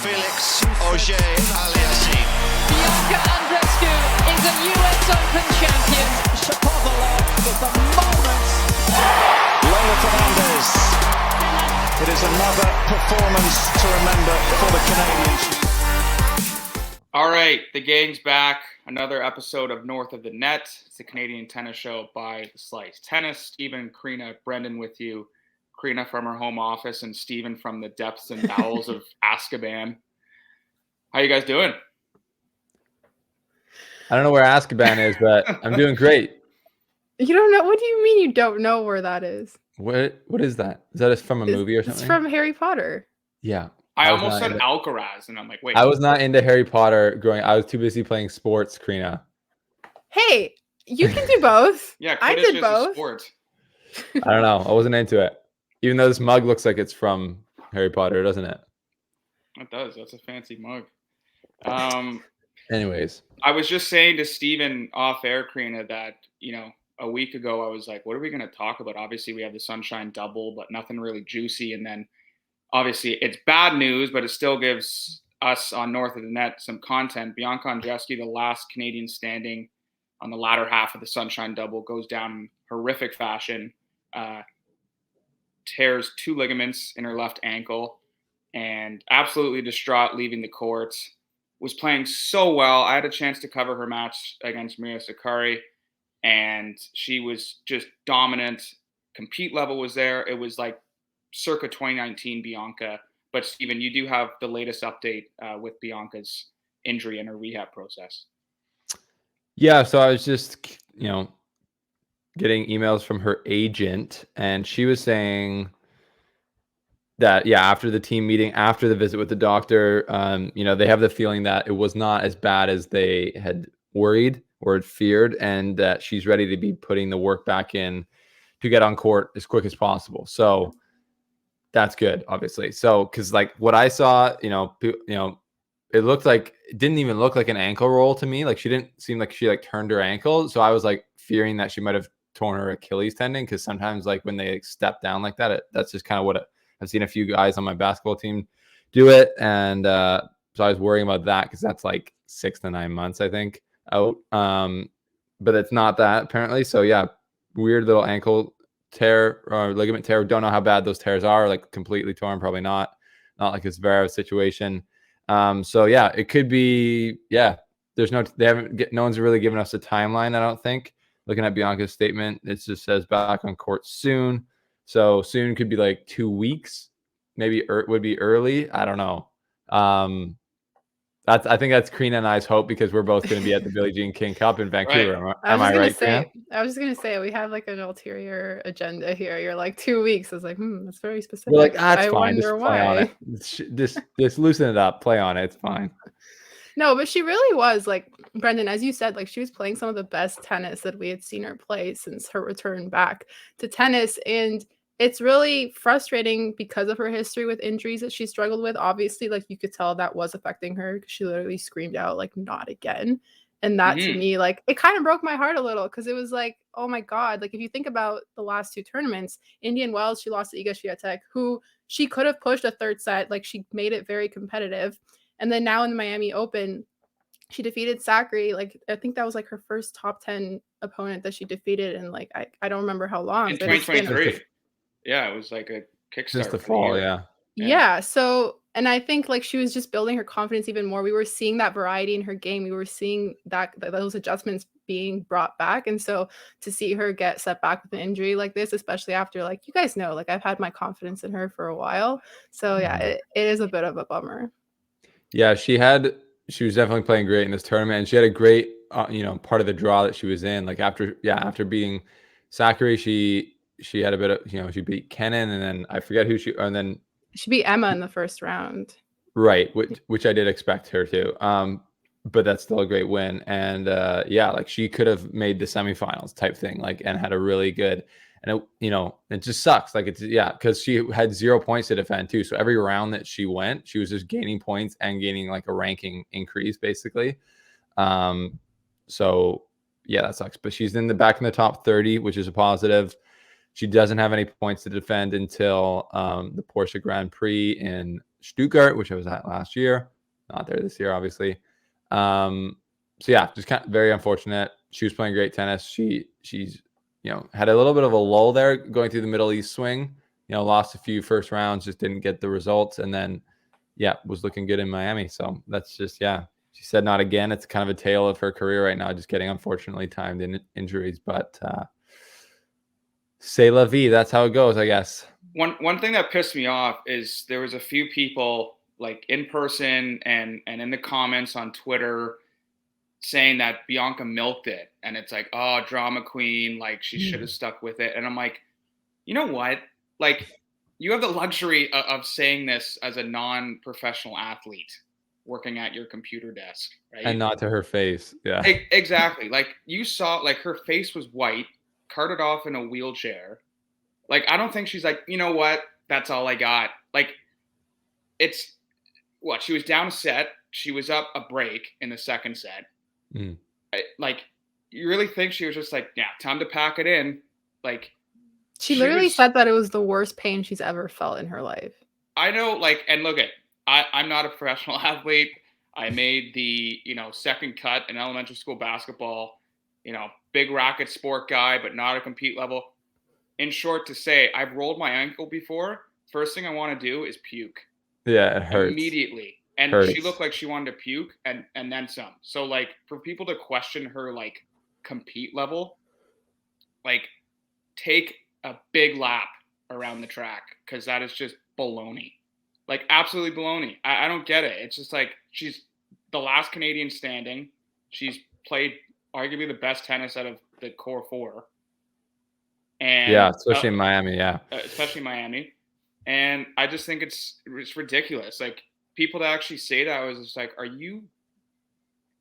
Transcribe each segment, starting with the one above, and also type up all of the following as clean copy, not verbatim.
Felix Auger-Aliassime. Bianca Andreescu is a US Open champion. Shapovalov with the moment. Lola Fernandez. It is another performance to remember for the Canadians. All right, the gang's back. Another episode of North of the Net. It's the Canadian tennis show by The Slice Tennis. Stephen, Karina, Brendan with you. Karina from her home office and Stephen from the depths and bowels of Azkaban. How you guys doing? I don't know where Azkaban is, but I'm doing great. You don't know? What do you mean you don't know where that is? What is that? Is that from a movie or something? It's from Harry Potter. Yeah. I almost said Alcaraz, and I'm like, wait. I was not into Harry Potter growing. I was too busy playing sports, Karina. Hey, you can do both. Yeah, I Quidditch did is both. a sport. I don't know. I wasn't into it. Even though this mug looks like it's from Harry Potter, doesn't it? It does. That's a fancy mug. Anyways. I was just saying to Stephen off air, Karina, that, a week ago I was like, what are we going to talk about? Obviously, we have the Sunshine Double, but nothing really juicy. And then, obviously, it's bad news, but it still gives us on North of the Net some content. Bianca Andreescu, the last Canadian standing on the latter half of the Sunshine Double, goes down in horrific fashion. Tears 2 ligaments in her left ankle and absolutely distraught leaving the courts. Was playing so well. I had a chance to cover her match against Maria Sakkari, and she was just dominant. Compete level was there. It was like circa 2019 Bianca. But Stephen, you do have the latest update with Bianca's injury and her rehab process. Yeah, so I was just, getting emails from her agent, and she was saying that, after the team meeting, after the visit with the doctor, they have the feeling that it was not as bad as they had worried or had feared, and that she's ready to be putting the work back in to get on court as quick as possible. So that's good, obviously. So, because like what I saw, it looked like, it didn't even look like an ankle roll to me. Like she didn't seem like she turned her ankle. So I was like fearing that she might have torn her Achilles tendon, because sometimes like when they step down like that, that's just kind of what I've seen a few guys on my basketball team do it. And so I was worrying about that, because that's like 6 to 9 months, I think, out. But it's not that apparently. So yeah, weird little ankle tear or ligament tear. Don't know how bad those tears are, like completely torn, probably not like a Zverev situation. So yeah, it could be, no one's really given us a timeline, I don't think. Looking at Bianca's statement, it just says back on court soon. So soon could be like 2 weeks, maybe would be early. I don't know. I think that's Karina and I's hope, because we're both going to be at the Billie Jean King Cup in Vancouver. Right. Am I right, Karina? I was just going to say, we have like an ulterior agenda here. You're like 2 weeks. I was like, that's very specific. We're like, that's I fine. wonder why. Just loosen it up. Play on it. It's fine. No, but she really was, like, Brendan, as you said, like she was playing some of the best tennis that we had seen her play since her return back to tennis. And it's really frustrating because of her history with injuries that she struggled with. Obviously, like you could tell that was affecting her, because she literally screamed out like, not again. And that to me, like, it kind of broke my heart a little, because it was like, oh my God, like if you think about the last 2 tournaments, Indian Wells, she lost to Iga Swiatek, who she could have pushed a third set. Like she made it very competitive. And then now in the Miami Open, she defeated Sakkari. Like I think that was like her first top 10 opponent that she defeated in like I don't remember how long. In 2023. Yeah, it was like a kickstart. Just the fall, Yeah. So, and I think like she was just building her confidence even more. We were seeing that variety in her game. We were seeing that those adjustments being brought back. And so to see her get set back with an injury like this, especially after, like, you guys know, like I've had my confidence in her for a while. So yeah, it is a bit of a bummer. Yeah, she was definitely playing great in this tournament, and she had a great, part of the draw that she was in. Like after beating Sakkari, she had a bit of, she beat Kenin, and then I forget who and then she beat Emma in the first round. Right, which I did expect her to. But that's still a great win. And like she could have made the semifinals type thing, like, and had a really good, and it just sucks. Like because she had 0 points to defend too. So every round that she went, she was just gaining points and gaining like a ranking increase basically. So yeah, that sucks. But she's back in the top 30, which is a positive. She doesn't have any points to defend until the Porsche Grand Prix in Stuttgart, which I was at last year. Not there this year, obviously. So yeah, just kind of very unfortunate. She was playing great tennis. She's had a little bit of a lull there going through the Middle East swing. Lost a few first rounds, just didn't get the results, and then was looking good in Miami. So that's just She said not again. It's kind of a tale of her career right now, just getting unfortunately timed in injuries. But c'est la vie. That's how it goes, I guess. One thing that pissed me off is there was a few people like in person and in the comments on Twitter saying that Bianca milked it. And it's like, oh, drama queen, like she should have stuck with it. And I'm like, you know what? Like, you have the luxury of saying this as a non-professional athlete working at your computer desk, right? And not to her face. Yeah. Exactly. Like, you saw, like, her face was white, carted off in a wheelchair. Like, I don't think she's like, you know what? That's all I got. Like, it's what? She was down a set. She was up a break in the second set. Like, you really think she was just like, yeah, time to pack it in? Like, she literally said that it was the worst pain she's ever felt in her life. I know, like, and look I'm not a professional athlete. I made the, second cut in elementary school basketball, big racket sport guy, but not a compete level. In short, to say, I've rolled my ankle before. First thing I want to do is puke. Yeah, it hurts. Immediately. And she looked like she wanted to puke and then some. So, like, for people to question her, like, compete level, like, take a big lap around the track, because that is just baloney. Like, absolutely baloney. I don't get it. It's just like, she's the last Canadian standing. She's played arguably the best tennis out of the core four. And especially in Miami, especially Miami. And I just think it's ridiculous. Like, people to actually say that, I was just like, are you?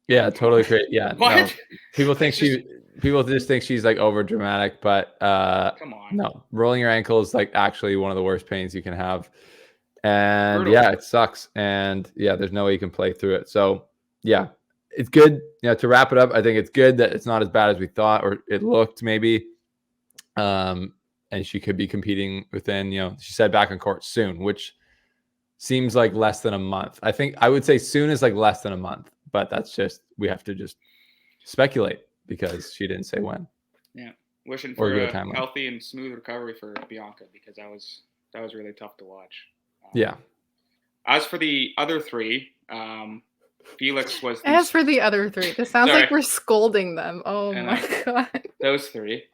Yeah, totally great. Yeah. What? No. People just think she's like over dramatic, but come on. No, rolling your ankle is like actually one of the worst pains you can have. And Brutal. it sucks. And there's no way you can play through it. So it's good. To wrap it up, I think it's good that it's not as bad as we thought, or it looked maybe. And she could be competing within, she said back on court soon, which seems like less than a month. I think I would say soon is like less than a month, but that's just, we have to just speculate because she didn't say when. Yeah. Wishing for a healthy and smooth recovery for Bianca, because that was really tough to watch. As for the other three, Felix was. As for the other three, this sounds like we're scolding them. Oh my God. Those three.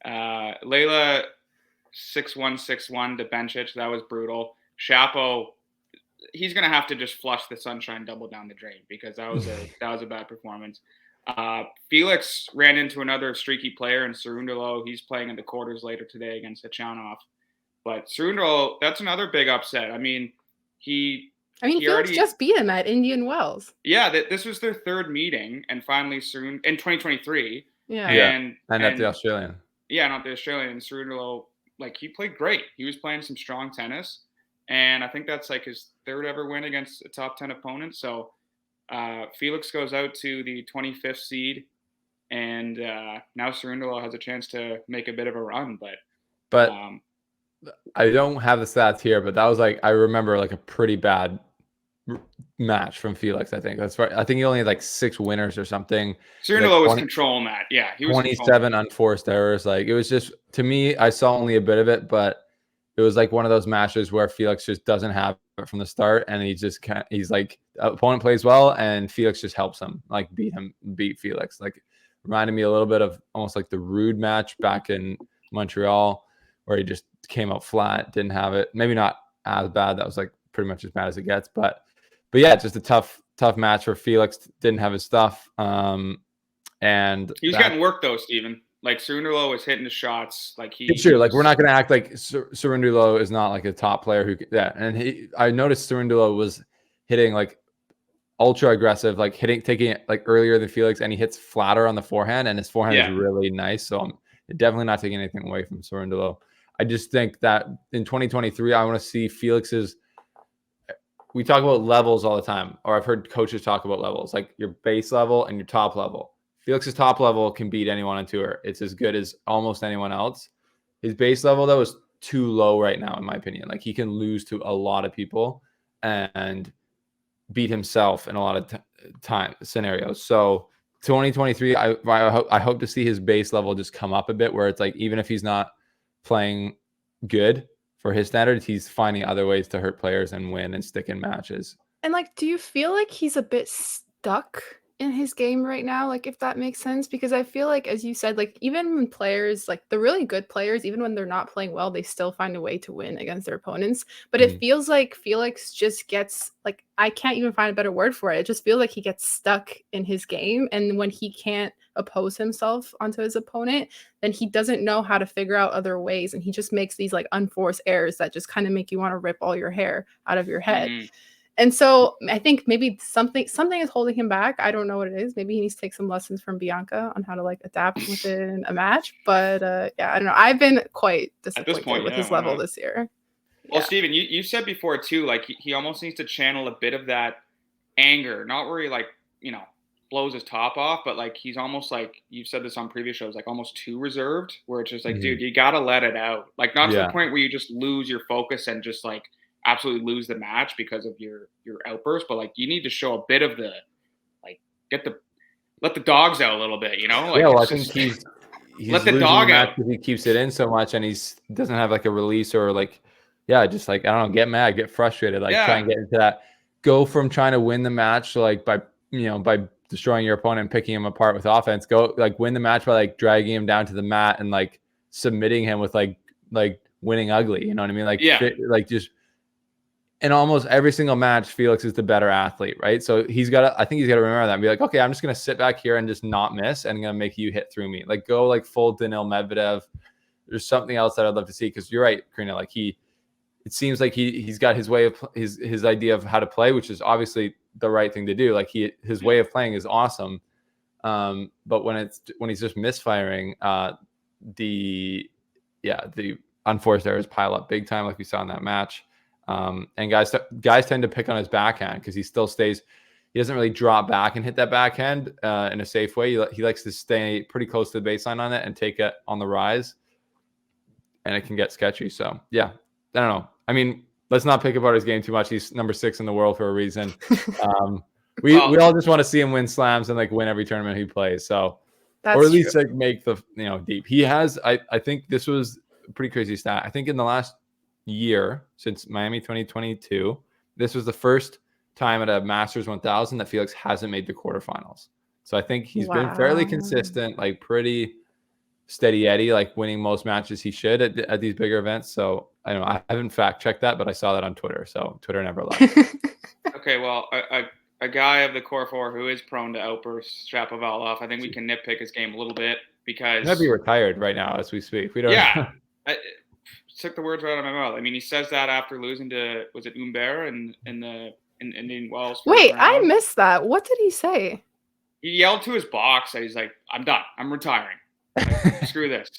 Layla 6-1, 6-1 to Bencic. That was brutal. Shapo, he's gonna have to just flush the sunshine double down the drain, because that was a bad performance. Felix ran into another streaky player in Cerundolo. He's playing in the quarters later today against Hachanov. But Cerundolo, that's another big upset. I mean, Felix just beat him at Indian Wells. Yeah, this was their third meeting, and finally in 2023. Yeah. And at the Australian. Yeah, not the Australian. And Cerundolo, like, he played great. He was playing some strong tennis. And I think that's like his third ever win against a top 10 opponent. So Felix goes out to the 25th seed. And now Cerundolo has a chance to make a bit of a run. But I don't have the stats here, but that was like, I remember like a pretty bad match from Felix. I think that's right. I think he only had like 6 winners or something. Cerundolo was controlling that. Yeah, he was 27 unforced errors. Like, it was just, to me, I saw only a bit of it, but it was like one of those matches where Felix just doesn't have it from the start, and he's like, opponent plays well, and Felix just helps him, like, beat Felix. Like, reminded me a little bit of almost like the Rude match back in Montreal, where he just came out flat, didn't have it. Maybe not as bad. That was like pretty much as bad as it gets, but yeah, just a tough match for Felix. Didn't have his stuff. And he was getting work though, Steven. Like, Cerundolo was hitting the shots. Like, it's true. Like, we're not going to act like Cerundolo is not like a top player who. Yeah, and I noticed Cerundolo was hitting like ultra aggressive, like taking it like earlier than Felix, and he hits flatter on the forehand, and his forehand is really nice. So I'm definitely not taking anything away from Cerundolo. I just think that in 2023, I want to see Felix's. We talk about levels all the time, or I've heard coaches talk about levels, like your base level and your top level. Felix's top level can beat anyone on tour. It's as good as almost anyone else. His base level, though, is too low right now, in my opinion. Like, he can lose to a lot of people. and beat himself in a lot of time scenarios. So 2023, I hope to see his base level just come up a bit, where it's like, even if he's not playing good for his standards, he's finding other ways to hurt players and win and stick in matches. And like, do you feel like he's a bit stuck in his game right now? Like, if that makes sense, because I feel like, as you said, like, even when players, like the really good players, even when they're not playing well, they still find a way to win against their opponents. But it feels like Felix just gets, like, I can't even find a better word for it. It just feels like he gets stuck in his game. And when he can't oppose himself onto his opponent, then he doesn't know how to figure out other ways. And he just makes these like unforced errors that just kind of make you want to rip all your hair out of your head. And so I think maybe something is holding him back. I don't know what it is. Maybe he needs to take some lessons from Bianca on how to like adapt within a match. But yeah, I don't know. I've been quite disappointed with his level this year. Well, Steven, you said before too, like he almost needs to channel a bit of that anger, not where he like, blows his top off, but like he's almost like, you've said this on previous shows, like almost too reserved, where it's just like, dude, you got to let it out. Like not to the point where you just lose your focus and just like absolutely lose the match because of your outburst, but like you need to show a bit of the like let the dogs out a little bit, Like, yeah, well, I think he's let the dog out because he keeps it in so much, and doesn't have like a release, or like, just like, I don't know, get mad, get frustrated, like try and get into that, go from trying to win the match, so like by destroying your opponent and picking him apart with offense, go like win the match by like dragging him down to the mat and like submitting him with like winning ugly, you know what I mean? Like, like just in almost every single match, Felix is the better athlete, right? So I think he's got to remember that and be like, okay, I'm just going to sit back here and just not miss, and I'm going to make you hit through me. Like, go like full Daniil Medvedev. There's something else that I'd love to see, because you're right, Karina. Like it seems like he's got his way of his idea of how to play, which is obviously the right thing to do. Like his way of playing is awesome. But when he's just misfiring, the unforced errors pile up big time, like we saw in that match. And guys tend to pick on his backhand, because he still stays. He doesn't really drop back and hit that backhand in a safe way. He likes to stay pretty close to the baseline on it and take it on the rise, and it can get sketchy. So yeah, I don't know. I mean, let's not pick apart his game too much. He's number 6 in the world for a reason. We all just want to see him win slams and like win every tournament he plays. So, or at least like make the deep. He has. I think this was a pretty crazy stat. I think in the last year, since Miami 2022, this was the first time at a Masters 1000 that Felix hasn't made the quarterfinals. So I think he's been fairly consistent, like pretty steady Eddie, like winning most matches he should at these bigger events. So I don't know, I haven't fact checked that, but I saw that on Twitter. So Twitter never lies. Okay, well, a guy of the core 4 who is prone to outbursts, Shapovalov, I think we can nitpick his game a little bit, because he might be retired right now as we speak. We don't. Yeah. Took the words right out of my mouth. I mean, he says that after losing to, was it Humbert in Indian Wells? Wait, I missed that. What did he say? He yelled to his box that he's like, "I'm done. I'm retiring. Like, screw this."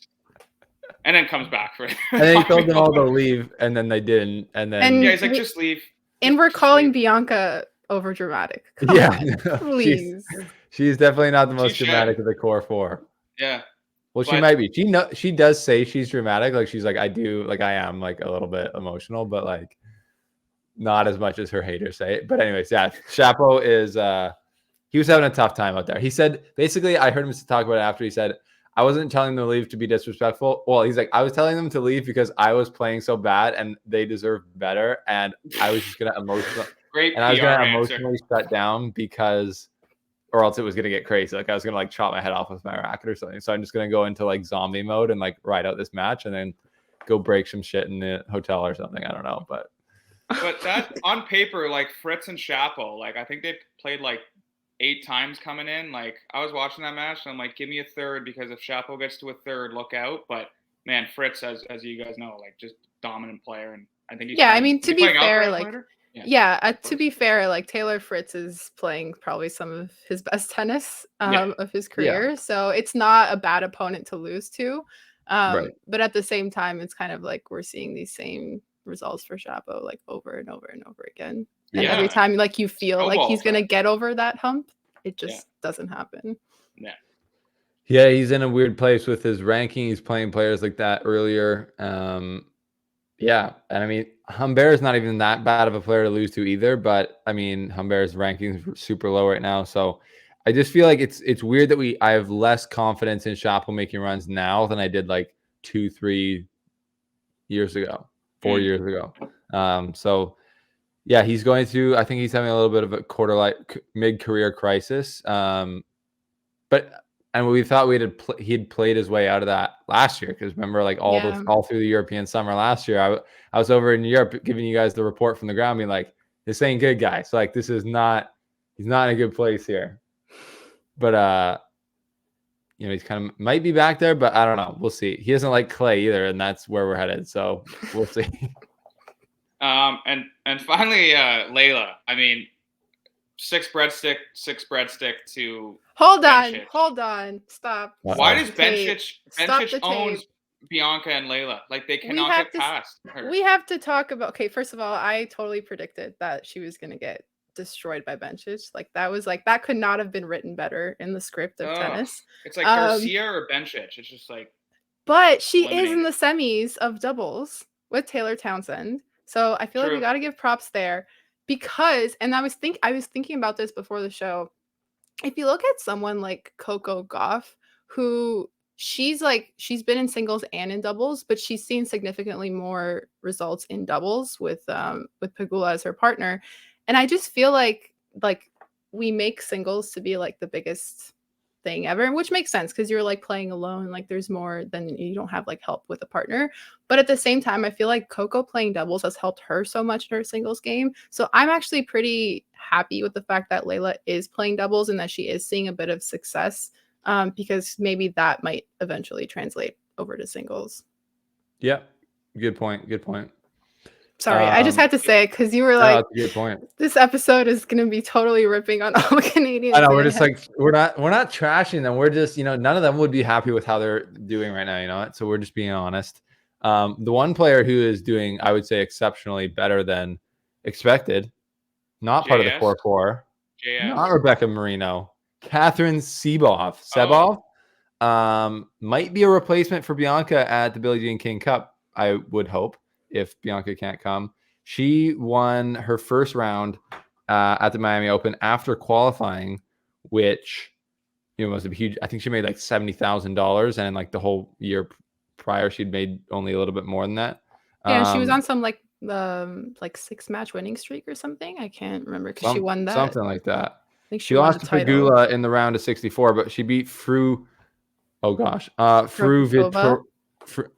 And then comes back for it. And then he told them all to leave, and then they didn't. And then he's like, "Just leave." And we're calling Bianca over dramatic. Please. She's definitely not the most dramatic of the core 4. Yeah. Well, she might be. She does say she's dramatic. Like she's like, I am like a little bit emotional, but like not as much as her haters say. But anyways, yeah, Shapo is he was having a tough time out there. He said, basically, I heard him talk about it after. He said, I wasn't telling them to leave to be disrespectful. Well, he's like, I was telling them to leave because I was playing so bad and they deserved better, and I was just gonna emotionally shut down because, or else it was gonna get crazy. Like I was gonna like chop my head off with my racket or something. So I'm just gonna go into like zombie mode and like ride out this match and then go break some shit in the hotel or something. I don't know, but that on paper, like Fritz and Shapo, like I think they played like 8 times coming in. Like I was watching that match and I'm like, give me a third, because if Shapo gets to a third, look out. But man, Fritz, as you guys know, like just dominant player, and I think he's I mean, to be fair, like to be fair, like Taylor Fritz is playing probably some of his best tennis of his career. So it's not a bad opponent to lose to. But at the same time, it's kind of like we're seeing these same results for Shapo like over and over and over again. And every time like you feel like he's gonna get over that hump, it just doesn't happen. Yeah, he's in a weird place with his ranking. He's playing players like that earlier. Yeah, and I mean, Humbert is not even that bad of a player to lose to either. But I mean, Humbert's rankings are super low right now, so I just feel like it's weird that I have less confidence in Chapo making runs now than I did like 2-3 years ago, 4 years ago. So yeah, he's going through. I think he's having a little bit of a mid-career crisis. But and we thought he'd played his way out of that last year, because remember, like all through the European summer last year, I was over in Europe giving you guys the report from the ground, being like, this ain't good, guys. So like he's not in a good place here. But he's kind of might be back there, but I don't know. We'll see. He doesn't like clay either, and that's where we're headed. So we'll see. And finally, Layla. I mean, six breadstick to. Hold on, stop. Why does Bencic owns Bianca and Layla? Like they cannot get past her. We have to talk about. Okay, first of all, I totally predicted that she was going to get destroyed by Bencic. Like that could not have been written better in the script of tennis. It's like Garcia or Bencic. It's just like. But she is in the semis of doubles with Taylor Townsend, so I feel like we got to give props there because. And I was thinking about this before the show. If you look at someone like Coco Gauff, who she's been in singles and in doubles, but she's seen significantly more results in doubles with Pegula as her partner. And I just feel like we make singles to be like the biggest thing ever, which makes sense because you're like playing alone. Like there's more than you don't have like help with a partner. But at the same time, I feel like Coco playing doubles has helped her so much in her singles game. So I'm actually pretty happy with the fact that Layla is playing doubles and that she is seeing a bit of success, because maybe that might eventually translate over to singles. Yeah, good point. Sorry, I just had to say it because you were like, that's a good point. This episode is going to be totally ripping on all the Canadians. I know, we're just like, we're not trashing them. We're just, none of them would be happy with how they're doing right now, so we're just being honest. The one player who is doing, I would say, exceptionally better than expected, not part of the core four, not Rebecca Marino, Catherine Sebov. Might be a replacement for Bianca at the Billie Jean King Cup, I would hope, if Bianca can't come. She won her first round at the Miami Open after qualifying, which was a huge. I think she made like $70,000, and like the whole year prior, she'd made only a little bit more than that. Yeah, she was on some like 6-match winning streak or something. I can't remember because she won that, something like that. I think she lost to Pegula in the round of 64, but she beat Fru. Oh gosh, Fru.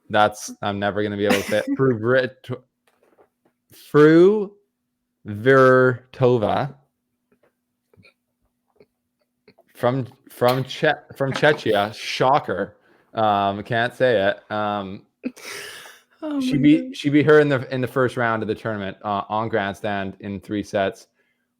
That's, I'm never going to be able to say it. Fru Virtova from Czechia. Shocker. Can't say it. She beat her in the first round of the tournament on grandstand in 3 sets,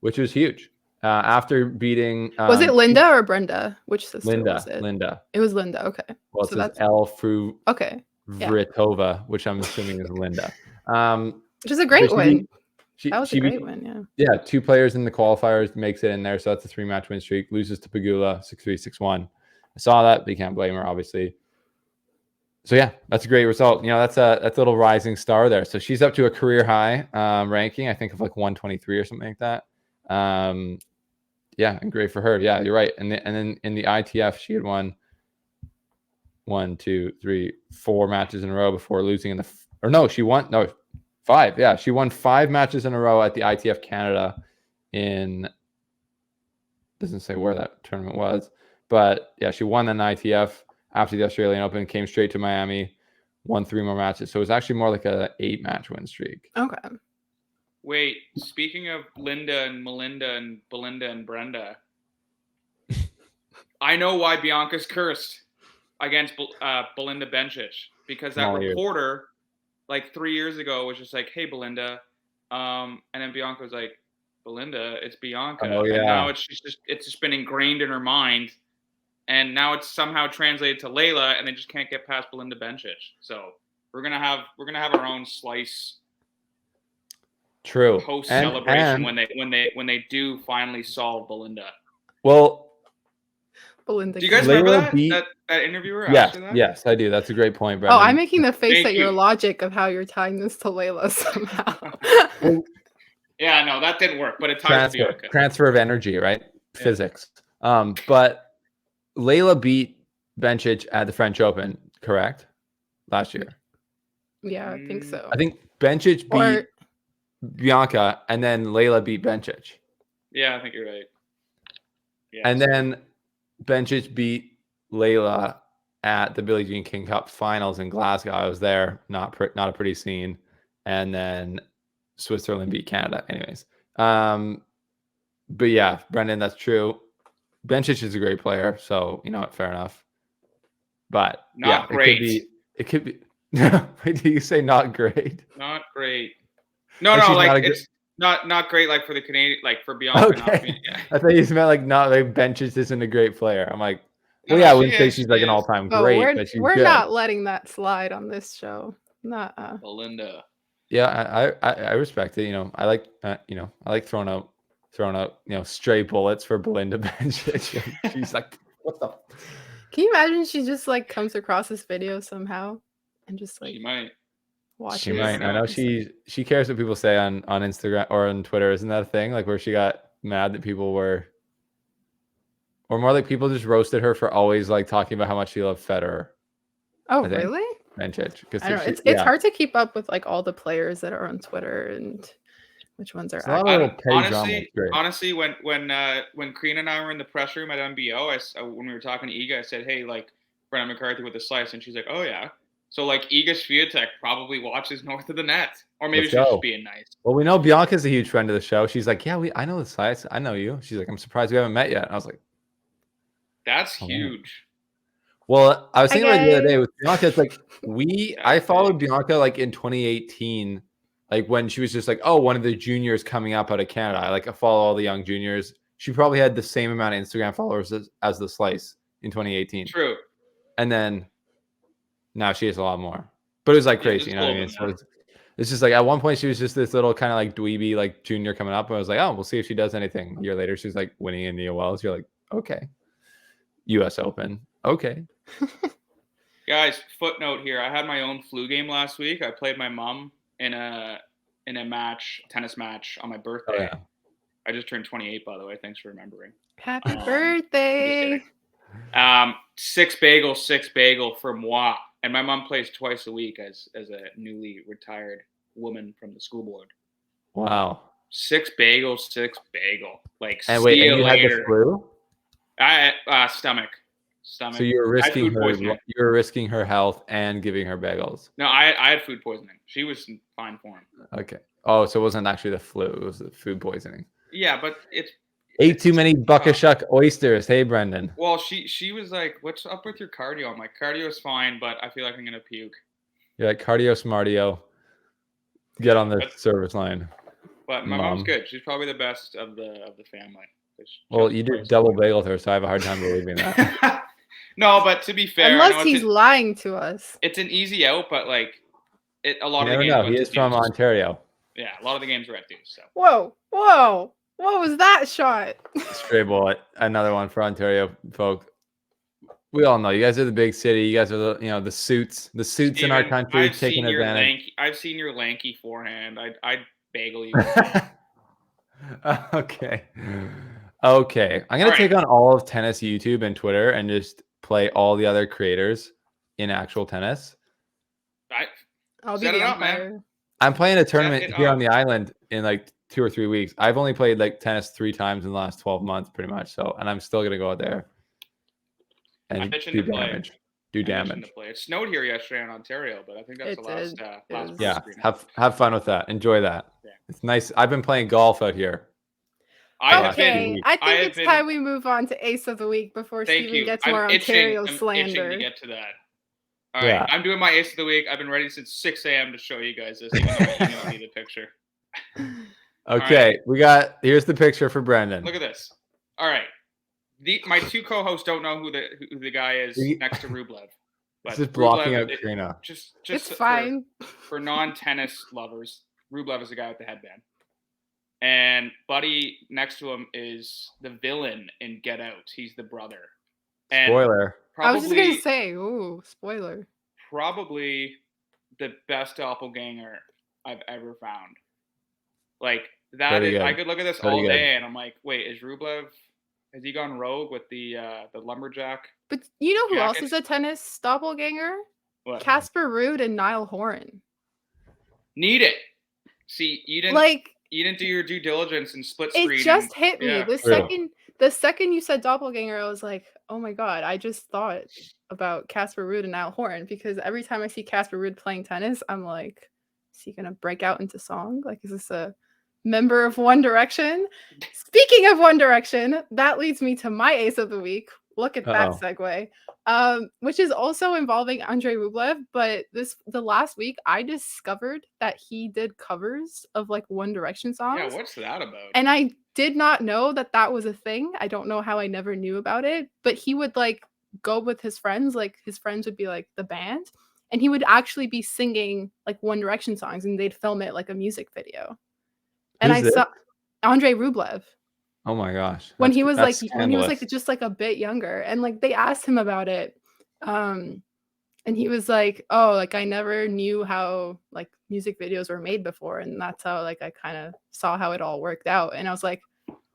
which was huge. After beating, was it Linda or Brenda? Which sister was it? Linda. It was Linda. Okay. Well, so that's Fru. Okay. Vritova, which I'm assuming is Linda. Which is a great win. That was a great win. Yeah. 2 players in the qualifiers, makes it in there, so that's a 3-match win streak. Loses to Pegula 6-3, 6-1. I saw that, but you can't blame her, obviously. So yeah, that's a great result. That's a little rising star there. So she's up to a career high ranking, I think, of like 123 or something like that. Yeah, and great for her. Yeah, you're right. And then in the ITF, she had won 4 matches in a row before losing she won 5. Yeah, she won 5 matches in a row at the ITF Canada doesn't say where that tournament was, but yeah, she won an ITF after the Australian Open, came straight to Miami, won 3 more matches. So it was actually more like a 8-match win streak. Okay. Wait, speaking of Linda and Melinda and Belinda and Brenda, I know why Bianca's cursed against Belinda Bencic, because that reporter like 3 years ago was just like, "Hey, Belinda," and then Bianca was like, "Belinda, it's Bianca." Oh yeah. And now it's just been ingrained in her mind, and now it's somehow translated to Layla, and they just can't get past Belinda Bencic. So we're gonna have our own slice. True. Post celebration when they do finally solve Belinda. Well, Belinda. Do you guys King. remember Layla that? beat- That interviewer Yes, asking that? yes, I do. That's a great point, Oh, Brendan. I'm making the face Thank at your you. logic of how you're tying this to Layla somehow. Yeah, no, that didn't work, but it ties to Bianca. transfer of energy, right? Yeah. Physics. But Layla beat Bencic at the French Open, correct? Last year. Yeah, I think so. I think Bencic beat Bianca, and then Layla beat Bencic. Yeah, I think you're right. Yeah, And then Bencic beat Layla at the Billie Jean King Cup finals in Glasgow. I was there, not a pretty scene. And then Switzerland beat Canada. Anyways. But yeah, Brendan, that's true. Bencic is a great player, so you know what, fair enough. But Not great. It could be. Wait, do you say not great? Not great. No, Like no, she's not like a it's not great. Like for the Canadian, like for Bianca. Not Okay. being, yeah. I thought you meant like not like Bencic isn't a great player. I'm like, No, well, no, yeah, I she wouldn't say is, she's she like an is. all-time Oh, great, but she's we're good. not letting that slide on this show. Not Belinda. Yeah, I respect it. You know, I like throwing out stray bullets for Belinda Bencic. She's like, what the? Can you imagine she just like comes across this video somehow and just like She might. watches? She might. I know. know she cares what people say on Instagram or on Twitter. Isn't that a thing? Like where she got mad that people were, or more like people just roasted her for always like talking about how much she loved Federer. Oh, I think. really? Bencic. I don't know. It's hard to keep up with like all the players that are on Twitter and which ones are It's a lot of little petty drama. honestly, It's great. honestly, when Karina and I were in the press room at MBO, when we were talking to Iga, I said, "Hey, like Brendan McCarthy with the slice," and she's like, "Oh yeah." So like Iga Swiatek probably watches North of the Net, or maybe Let's she's go. just being nice. Well, we know Bianca's a huge friend of the show. She's like, yeah, I know the size. I know you. She's like, I'm surprised we haven't met yet. I was like, That's Oh. huge. well, I was thinking about it the other day Okay. with Bianca. It's like I That's followed big. Bianca like in 2018, like when she was just like, oh, one of the juniors coming up out of Canada. I follow all the young juniors. She probably had the same amount of Instagram followers as the Slice in 2018. True. And then now she has a lot more. But it was like Yeah, crazy, just you a know what I little mean? bit So more. it's just like at one point she was just this little kind of like dweeby like junior coming up. And I was like, oh, we'll see if she does anything. A year later, she's like winning India Wells. You're like, okay. US Open. Okay. Guys, footnote here. I had my own flu game last week. I played my mom in a tennis match on my birthday. Oh, yeah. I just turned 28, by the way. Thanks for remembering. Happy Just birthday. kidding. 6 bagel for moi. And my mom plays twice a week as a newly retired woman from the school board. Wow. 6 bagel. Like, And see wait, you and you later. had the flu? Stomach. So you were I had food poisoning. risking her health and giving her bagels. No, I had food poisoning. She was in fine form. Okay. Oh, so it wasn't actually the flu, it was the food poisoning. Yeah, but it's Ate too many buckashuck oysters. Hey, Brendan. well, she was like, "What's up with your cardio?" I'm like, "Cardio's fine, but I feel like I'm gonna puke." You're like cardio smartio. Get on the That's- service line. But my mom's Mom. good. She's probably the best of the family. Well, you did double bagel with her, so I have a hard time believing that. No, but to be fair, I know Unless he's lying to us. it's an easy out, but like a lot You of the never games. know. went He to is from Deuce. Ontario. Yeah, a lot of the games were at Deuce. So Whoa. What was that shot? Stray bullet. Another one for Ontario folk. We all know you guys are the big city. You guys are the suits in our Steven, country I've taking seen your advantage. I've seen your lanky forehand. I'd bagel you. Okay. Okay. I'm gonna All take right. on all of tennis YouTube and Twitter and just play all the other creators in actual tennis. I'll be Set the it up, man. umpire. I'm playing a tournament it here up. on the island in like 2 or 3 weeks. I've only played like tennis 3 times in the last 12 months, pretty much. So, and I'm still gonna go out there and I'm itching do to play. damage. I'm itching to play. It snowed here yesterday in Ontario, but I think that's It the last did. last. Yeah, screen. have fun with that. Enjoy that. Yeah. It's nice. I've been playing golf out here. I have Okay, been. I think have it's been- time we move on to Ace of the Week before Thank Steven you. gets I'm more itching. Ontario I'm slander. itching to get to that. All right, Yeah. I'm doing my Ace of the Week. I've been ready since 6 a.m. to show you guys this. Even though I emailed you the picture. Okay, here's the picture for Brendan. Look at this. All right, my 2 co-hosts don't know who the guy is next to Rublev. But This is blocking Rublev, out Karina. Just It's for- fine. For non-tennis lovers, Rublev is the guy with the headband. And Buddy next to him is the villain in Get Out. He's the brother. And Spoiler. I was just probably, gonna say, ooh, spoiler. probably the best doppelganger I've ever found. Like that Pretty is, I good. could look at this Pretty all good. day, and I'm like, wait, is Rublev? Has he gone rogue with the lumberjack? But you know who else Jackets? is a tennis doppelganger? What? Casper Ruud and Niall Horan. Need it. See, you didn't Like, do your due diligence and split screen. it just hit me. Yeah. The second you said doppelganger, I was like, oh my god, I just thought about Casper Ruud and Niall Horan, because every time I see Casper Ruud playing tennis, I'm like, is he gonna break out into song? Like, is this a member of One Direction? Speaking of One Direction, that leads me to my ace of the week. Look at that segue. Which is also involving Andrei Rublev, but the last week I discovered that he did covers of like One Direction songs. Yeah, what's that about? And I did not know that that was a thing. I don't know how I never knew about it, but he would like go with his friends, like his friends would be like the band, and he would actually be singing like One Direction songs, and they'd film it like a music video. And Who's saw Andrei Rublev Oh my gosh. when he was like scandalous. just like a bit younger, and like they asked him about it, and he was like, oh, like I never knew how like music videos were made before, and that's how like I kind of saw how it all worked out. And I was like,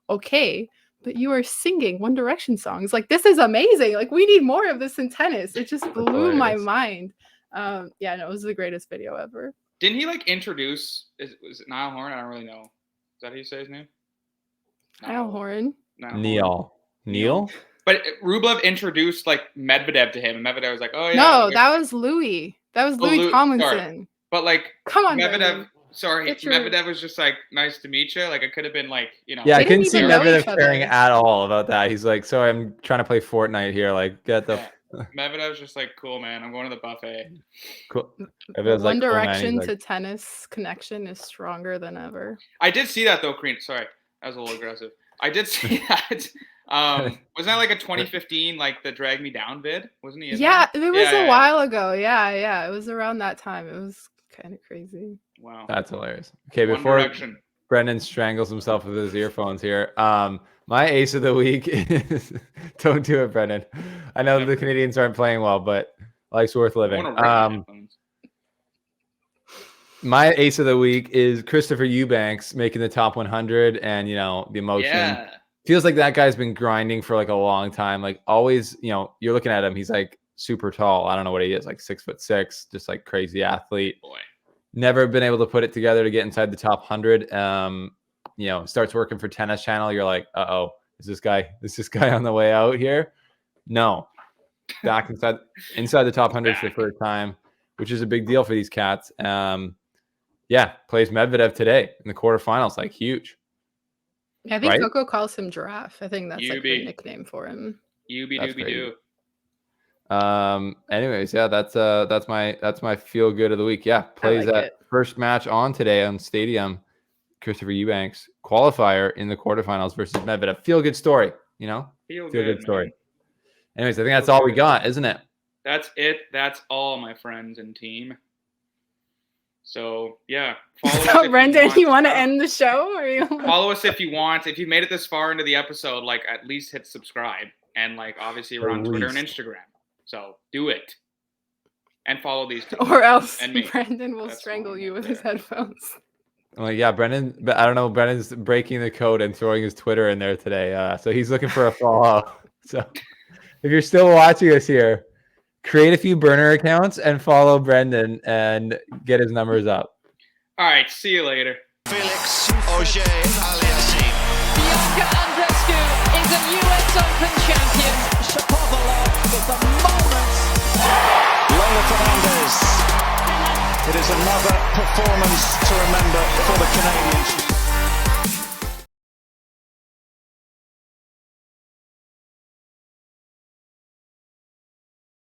okay, but you are singing One Direction songs, like this is amazing, like we need more of this in tennis. It just blew my mind. Yeah, no, it was the greatest video ever. Didn't he like introduce? Was it Niall Horan? I don't really know. Is that how you say his name? Niall Horan. Neil? But Rublev introduced like Medvedev to him, and Medvedev was like, "Oh yeah." No, like, that was Louis. That was Louis Tomlinson. Sorry. But like, come on, Medvedev. Brendan. Sorry, Medvedev was just like, "Nice to meet you." Like, it could have been like, you know. Yeah, I They didn't couldn't see even know Medvedev each other. caring at all about that. He's like, sorry, I'm trying to play Fortnite here. Like, get the Medvedev's just like, cool, man. I'm going to the buffet. cool. One Direction to tennis connection is stronger than ever. I did see that though, Crean. Sorry, that was a little aggressive. I did see that. Wasn't that like a 2015, like the Drag Me Down vid? Wasn't he? Yeah, it was a while ago. Yeah, it was around that time. It was kind of crazy. Wow, that's hilarious. Okay, One before Direction. Brendan strangles himself with his earphones here. My ace of the week is don't do it, Brendan. I know the Canadians aren't playing well, but life's worth living. My ace of the week is Christopher Eubanks making the top 100, and you know the emotion. Yeah. Feels like that guy's been grinding for like a long time. Like always, you know, you're looking at him, he's like super tall. I don't know what he is, like 6'6", just like crazy athlete. Boy. Never been able to put it together to get inside the top 100. You know, starts working for Tennis Channel. You're like, uh-oh, is this guy on the way out here? No. Back inside the top 100 for the first time, which is a big deal for these cats. Yeah, plays Medvedev today in the quarterfinals, like huge. Yeah, I think Coco calls him Giraffe. I think that's like her nickname for him. Doobie. Anyways, yeah, that's my feel good of the week. Yeah, plays that first match on today on Stadium. Christopher Eubanks qualifier in the quarterfinals versus Medvedev. Feel good story, you know. Feel good story. Anyways, I think that's all we got, isn't it? That's it. That's all, my friends and team. So yeah, so Brendan, you want to end the show, or you follow us if you want. If you made it this far into the episode, like at least hit subscribe, and like obviously we're on Twitter and Instagram. So do it, and follow these two. Or else Brendan will strangle you with his headphones. Well, yeah, Brendan. But I don't know. Brendan's breaking the code and throwing his Twitter in there today. So he's looking for a follow. So if you're still watching us here, create a few burner accounts and follow Brendan and get his numbers up. All right, see you later. Felix Auger-Aliassime. Bianca Andreescu is a US Open champion. Shapovalov is the moment. Lola Fernandez. It is another performance to remember for the Canadians.